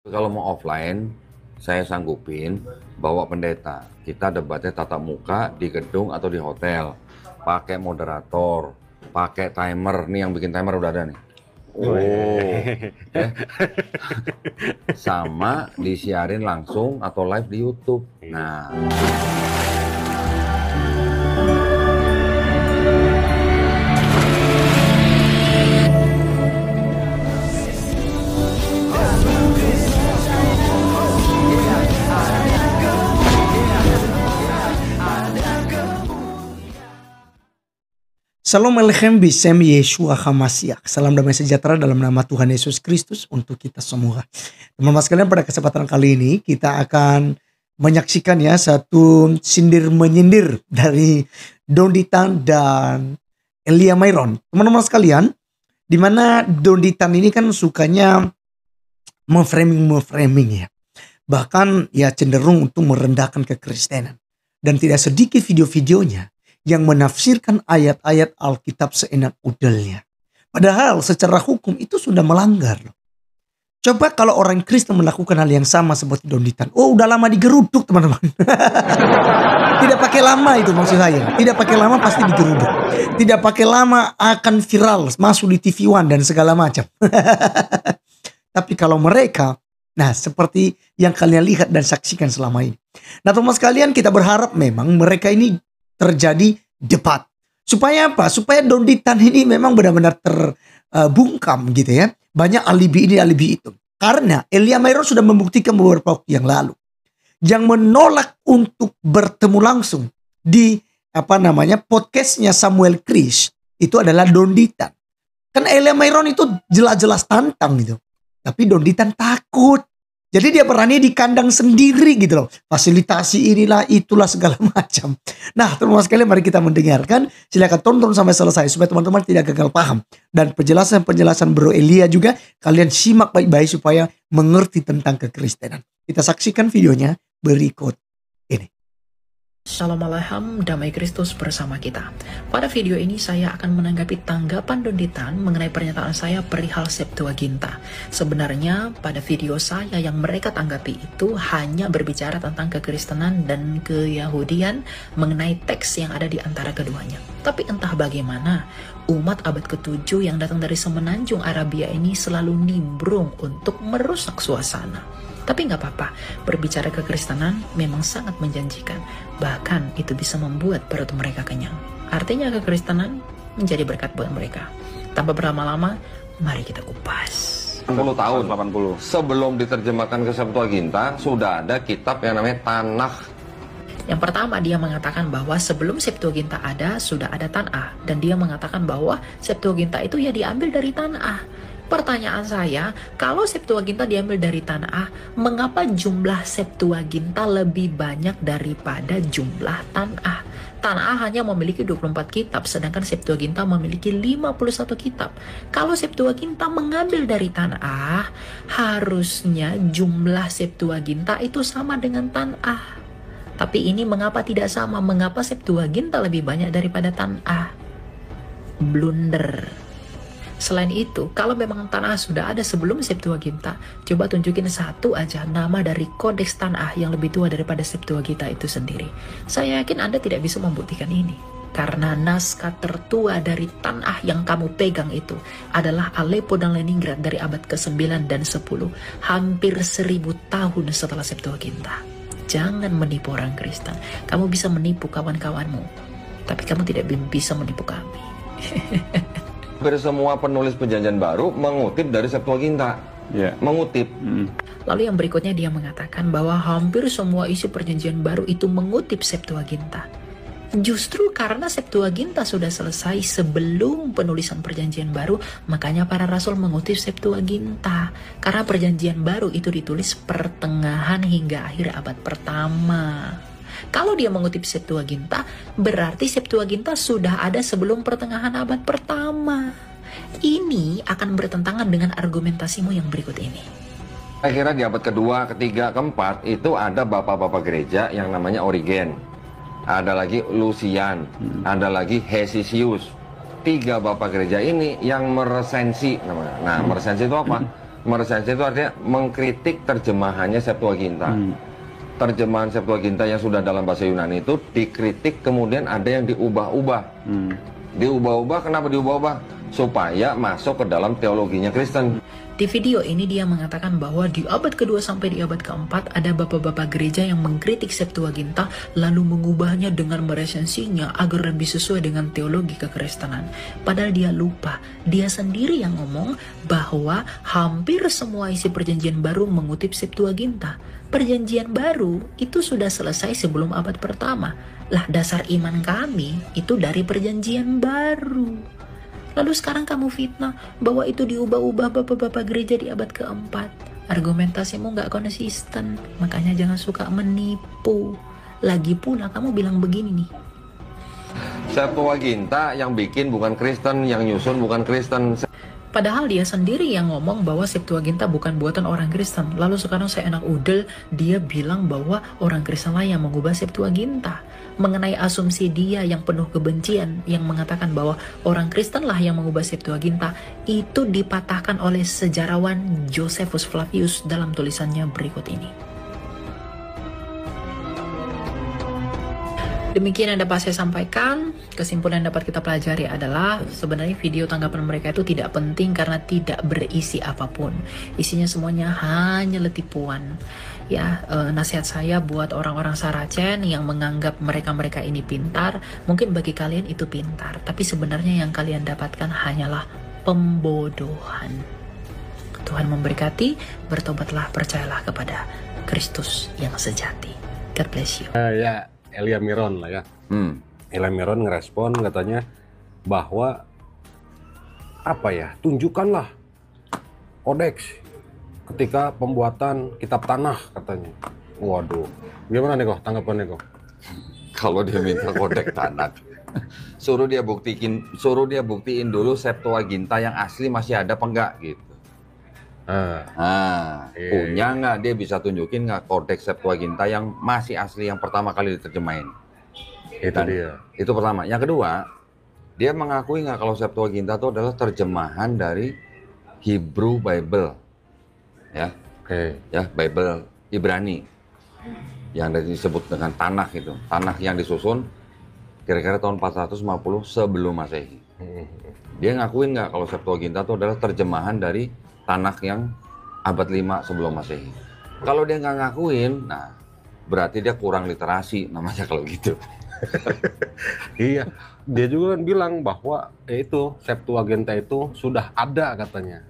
Kalau mau offline, saya sanggupin bawa pendeta. Kita debatnya tatap muka di gedung atau di hotel. Pakai moderator, pakai timer. Nih yang bikin timer udah ada nih. Oh, ya. Sama disiarin langsung atau live di YouTube. Nah, Shalom Aleichem Bisem Yeshua HaMashiach. Salam damai sejahtera dalam nama Tuhan Yesus Kristus untuk kita semua. Teman-teman sekalian, pada kesempatan kali ini kita akan menyaksikan ya satu sindir menyindir dari Donditan dan Elia Myron. Teman-teman sekalian, di mana Donditan ini kan sukanya memframing ya. Bahkan ya cenderung untuk merendahkan kekristenan. Dan tidak sedikit video-videonya yang menafsirkan ayat-ayat Alkitab seenak udelnya. Padahal secara hukum itu sudah melanggar. Coba kalau orang Kristen melakukan hal yang sama seperti Donditan. Oh, udah lama digeruduk teman-teman. Tidak pakai lama itu maksud saya. Tidak pakai lama pasti digeruduk. Tidak pakai lama akan viral, masuk di TV One dan segala macam. Tapi kalau mereka, nah seperti yang kalian lihat dan saksikan selama ini. Nah teman sekalian, kita berharap memang mereka ini terjadi debat. Supaya apa? Supaya Donditan ini memang benar-benar terbungkam gitu ya. Banyak alibi ini, alibi itu. Karena Elia Myron sudah membuktikan beberapa waktu yang lalu. Yang menolak untuk bertemu langsung di podcastnya Samuel Chris itu adalah Donditan. Kan Elia Myron itu jelas-jelas tantang gitu. Tapi Donditan takut. Jadi dia berani di kandang sendiri gitu loh. Fasilitasi inilah, itulah segala macam. Nah teman-teman sekalian, mari kita mendengarkan. Silakan tonton sampai selesai supaya teman-teman tidak gagal paham. Dan penjelasan-penjelasan Bro Elia juga kalian simak baik-baik supaya mengerti tentang kekristenan. Kita saksikan videonya berikut ini. Shalom Aleichem, damai Kristus bersama kita. Pada video ini saya akan menanggapi tanggapan Donditan mengenai pernyataan saya perihal Septuaginta. Sebenarnya pada video saya yang mereka tanggapi itu hanya berbicara tentang kekristenan dan keyahudian mengenai teks yang ada di antara keduanya. Tapi entah bagaimana, umat abad ke-7 yang datang dari semenanjung Arabia ini selalu nimbrung untuk merusak suasana. Tapi nggak apa-apa, berbicara kekristenan memang sangat menjanjikan. Bahkan itu bisa membuat perut mereka kenyang. Artinya kekristenan menjadi berkat buat mereka. Tanpa berlama-lama, mari kita kupas. 80 tahun, 80. Sebelum diterjemahkan ke Septuaginta, sudah ada kitab yang namanya Tanakh. Yang pertama, dia mengatakan bahwa sebelum Septuaginta ada, sudah ada Tanakh. Dan dia mengatakan bahwa Septuaginta itu ya diambil dari Tanakh. Pertanyaan saya, kalau Septuaginta diambil dari Tanakh, mengapa jumlah Septuaginta lebih banyak daripada jumlah Tanakh? Tanakh hanya memiliki 24 kitab, sedangkan Septuaginta memiliki 51 kitab. Kalau Septuaginta mengambil dari Tanakh, harusnya jumlah Septuaginta itu sama dengan Tanakh. Tapi ini mengapa tidak sama? Mengapa Septuaginta lebih banyak daripada Tanakh? Blunder. Selain itu, kalau memang Tanakh sudah ada sebelum Septuaginta, coba tunjukin satu aja nama dari kodeks Tanakh yang lebih tua daripada Septuaginta itu sendiri. Saya yakin Anda tidak bisa membuktikan ini. Karena naskah tertua dari Tanakh yang kamu pegang itu adalah Aleppo dan Leningrad dari abad ke-9 dan 10, hampir 1000 tahun setelah Septuaginta. Jangan menipu orang Kristen. Kamu bisa menipu kawan-kawanmu, tapi kamu tidak bisa menipu kami. Hampir semua penulis perjanjian baru mengutip dari Septuaginta. Mengutip. Lalu yang berikutnya dia mengatakan bahwa hampir semua isi perjanjian baru itu mengutip Septuaginta. Justru karena Septuaginta sudah selesai sebelum penulisan perjanjian baru, makanya para rasul mengutip Septuaginta. Karena perjanjian baru itu ditulis pertengahan hingga akhir abad pertama. Kalau dia mengutip Septuaginta, berarti Septuaginta sudah ada sebelum pertengahan abad pertama. Ini akan bertentangan dengan argumentasimu yang berikut ini. Saya kira di abad kedua, ketiga, keempat itu ada bapak-bapak gereja yang namanya Origen. Ada lagi Lucian, ada lagi Hesisius. 3 bapak gereja ini yang meresensi namanya. Nah, meresensi itu apa? Meresensi itu artinya mengkritik terjemahannya Septuaginta. Terjemahan Septuaginta yang sudah dalam bahasa Yunani itu dikritik, kemudian ada yang diubah-ubah. Diubah-ubah, kenapa diubah-ubah? Supaya masuk ke dalam teologinya Kristen. Di video ini dia mengatakan bahwa di abad kedua sampai di abad keempat ada bapak-bapak gereja yang mengkritik Septuaginta lalu mengubahnya dengan meresensinya agar lebih sesuai dengan teologi kekristenan. Padahal dia lupa, dia sendiri yang ngomong bahwa hampir semua isi perjanjian baru mengutip Septuaginta. Perjanjian baru itu sudah selesai sebelum abad pertama. Lah dasar iman kami itu dari perjanjian baru. Lalu sekarang kamu fitnah bahwa itu diubah-ubah bapak-bapak gereja di abad keempat. Argumentasimu nggak konsisten, makanya jangan suka menipu. Lagi pula kamu bilang begini nih. Septuaginta yang bikin bukan Kristen, yang nyusun bukan Kristen. Padahal dia sendiri yang ngomong bahwa Septuaginta bukan buatan orang Kristen. Lalu sekarang saya enak udel, dia bilang bahwa orang Kristen lah yang mengubah Septuaginta. Mengenai asumsi dia yang penuh kebencian, yang mengatakan bahwa orang Kristen lah yang mengubah Septuaginta, itu dipatahkan oleh sejarawan Josephus Flavius dalam tulisannya berikut ini. Demikian yang dapat saya sampaikan. Kesimpulan yang dapat kita pelajari adalah sebenarnya video tanggapan mereka itu tidak penting karena tidak berisi apapun. Isinya semuanya hanya letipuan. Ya, nasihat saya buat orang-orang Saracen yang menganggap mereka-mereka ini pintar, mungkin bagi kalian itu pintar, tapi sebenarnya yang kalian dapatkan hanyalah pembodohan. Tuhan memberkati, bertobatlah, percayalah kepada Kristus yang sejati. God bless you. Ya, Elia Miron lah ya. Elia Miron ngerespon katanya bahwa apa ya, tunjukkanlah kodeks ketika pembuatan kitab tanah katanya. Waduh, gimana nih kok tanggapannya kok? Kalau dia minta kodeks tanah, suruh dia buktiin dulu Septuaginta yang asli masih ada apa enggak gitu. Punya nggak, dia bisa tunjukin nggak kodeks Septuaginta yang masih asli yang pertama kali diterjemahin. Itu dia. Itu pertama. Yang kedua, dia mengakui nggak kalau Septuaginta itu adalah terjemahan dari Hebrew Bible, ya, ya Bible Ibrani, yang disebut dengan Tanakh itu, Tanakh yang disusun kira-kira tahun 450 sebelum Masehi. Dia ngakuin nggak kalau Septuaginta itu adalah terjemahan dari Tanakh yang abad 5 sebelum Masehi. Kalau dia nggak ngakuin, nah berarti dia kurang literasi namanya kalau gitu. Iya, dia juga kan bilang bahwa itu Septuaginta itu sudah ada katanya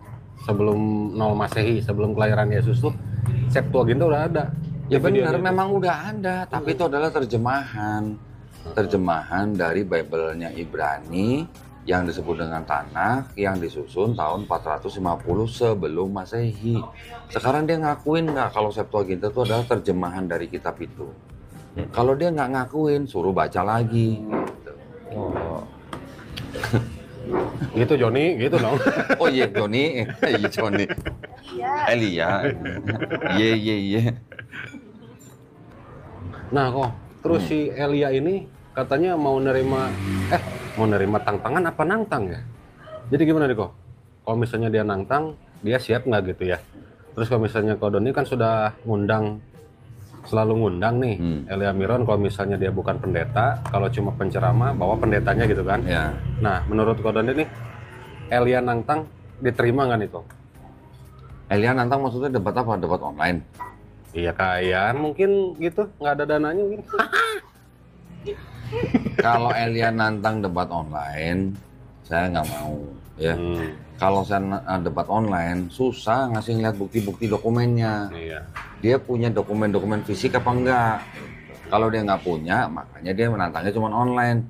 sebelum 0 Masehi, sebelum kelahiran Yesus tuh Septuaginta udah ada. Ya benar, memang udah ada, tapi itu adalah terjemahan dari Bible-nya Ibrani yang disebut dengan Tanakh yang disusun tahun 450 sebelum Masehi. Sekarang dia ngakuin nggak kalau Septuaginta itu adalah terjemahan dari kitab itu? Kalau dia nggak ngakuin, suruh baca lagi. Gitu. Oh. Gitu Joni, gitu dong. Oh iya Joni, iya Joni. Elia. Iya. Nah kok, terus si Elia ini katanya mau nerima tantangan apa nantang ya? Jadi gimana nih kok? Kalau misalnya dia nantang, dia siap nggak gitu ya? Terus kalau misalnya Ko Doni kan sudah selalu ngundang nih Elia Miron kalau misalnya dia bukan pendeta, kalau cuma penceramah bawa pendetanya gitu kan? Ya. Nah menurut Ko Doni nih, Elia nantang diterima nggak nih kok? Elia nantang maksudnya debat apa? Debat online? Iya kayak mungkin gitu, nggak ada dananya mungkin. Kalau Elia nantang debat online, saya nggak mau. Ya. Kalau saya debat online, susah ngasih lihat bukti-bukti dokumennya. Iya. Dia punya dokumen-dokumen fisik apa enggak? Kalau dia nggak punya, makanya dia menantangnya cuma online.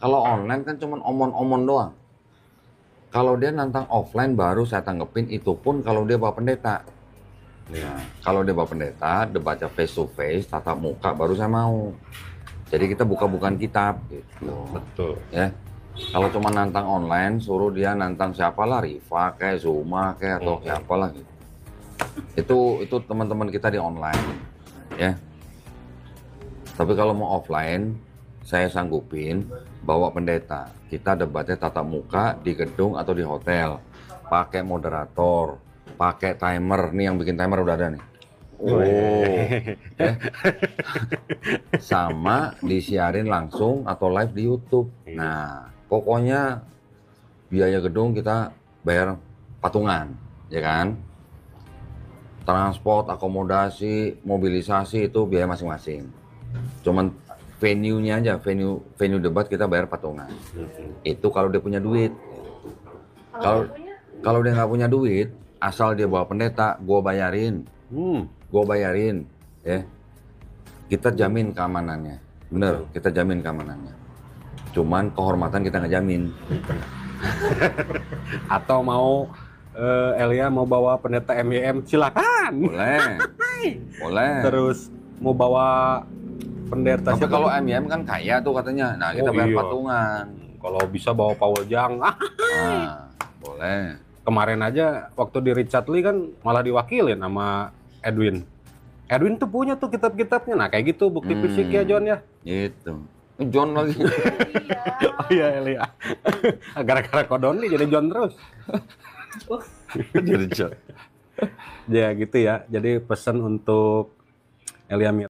Kalau online kan cuma omon-omon doang. Kalau dia nantang offline baru saya tanggepin, itu pun kalau dia bawa pendeta. Ya, kalau dia bawa pendeta, debatnya face to face, tatap muka, baru saya mau. Jadi kita buka-bukaan kitab gitu. Betul. Ya. Kalau cuma nantang online, suruh dia nantang siapalah, Riva kayak Zuma kayak atau siapalah gitu. Itu teman-teman kita di online, ya. Tapi kalau mau offline, saya sanggupin bawa pendeta. Kita debatnya tatap muka di gedung atau di hotel, pakai moderator, pakai timer. Nih yang bikin timer udah ada nih. Sama disiarin langsung atau live di YouTube. Nah, pokoknya biaya gedung kita bayar patungan, ya kan? Transport, akomodasi, mobilisasi itu biaya masing-masing. Cuman venue-nya aja, venue debat kita bayar patungan. Itu kalau dia punya duit. Kalau dia nggak punya duit, asal dia bawa pendeta, gua bayarin. Ya. Kita jamin keamanannya. Bener, kita jamin keamanannya. Cuman kehormatan kita nggak jamin. Atau mau Elia mau bawa pendeta MYM, silakan. Boleh. Boleh. Terus mau bawa pendeta Tapi siapa? kalau MYM kan kaya tuh katanya. Nah, kita bayar Iya. patungan. Kalau bisa bawa Paul Jang. Nah, boleh. Kemarin aja waktu di Richard Lee kan malah diwakilin sama Edwin. Edwin tuh punya tuh kitab-kitabnya. Nah kayak gitu bukti fisik ya John ya. Gitu. John lagi. Oh iya Elia. Gara-gara kodon nih jadi John terus. Jadi John. Ya gitu ya. Jadi pesan untuk Elia